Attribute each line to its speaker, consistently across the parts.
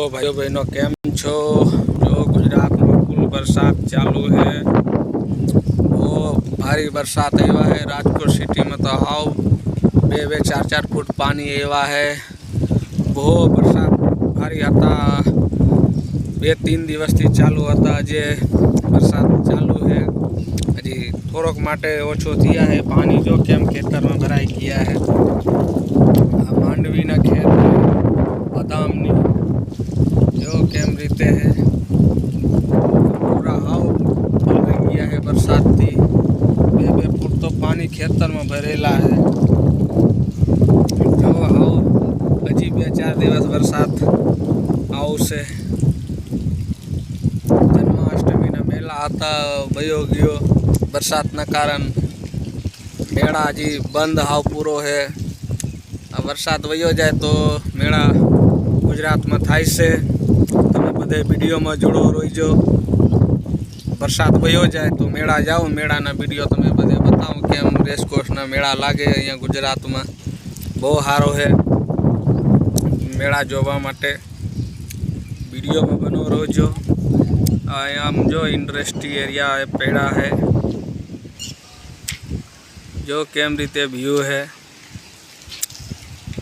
Speaker 1: भाइयों बहनों केम छो। जो गुजरात में फूल बरसात चालू है, वो भारी बरसात एवा है। राजकोट सिटी में तो हाव 2-4 फूट पानी एवा है। बहुत बरसात भारी था। 2-3 दिवस थी चालू था। अजे बरसात चालू है। हजी थोड़ोक माटे ओछो थिया है पानी। जो केम खेतर में भराई गया है। मांडवी ना खेत बादाम नी जो केम रीते है पूरा हाव भर गया है। बरसात थी 2 फूट तो पानी खेतर में भरेला है। जो हाव हजी 2-4 दिवस बरसात आवशे। जन्माष्टमी ना मेला आता वयो गयो। बरसात ना कारण मेला हजी बंद हाव पूरो है। वरसाद वयो जाए तो मेला गुजरात में थाय से। तमे बधे विडियो में जोड़ो रहीजो। वरसाद वयो जाए तो मेला जाओ। मेला ना विडियो तमे बधे बताओ केम रेसकोर्स ना मेला लागे अहींया गुजरात में। बहुत सारो है मेला जोवा माटे। विडियो में बनो रहोजो। अहींया जो इंडस्ट्री एरिया है पेड़ा है। जो केम रीते व्यू है।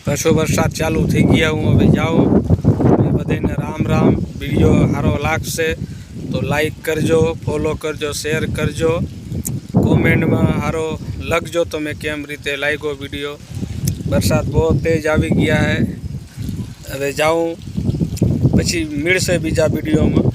Speaker 1: पाछो बरसात चालू थी गया हूँ। अभी जाओ बधे ने राम राम। वीडियो हारो लागशे तो लाइक करजो, फॉलो करजो, शेयर करजो। कॉमेंट में हारो लगजो तमे केम रीते लाग्यो वीडियो। बरसात बहुत तेज आवी गया है। अबे जाऊँ पछी मिलशे बीजा वीडियो में।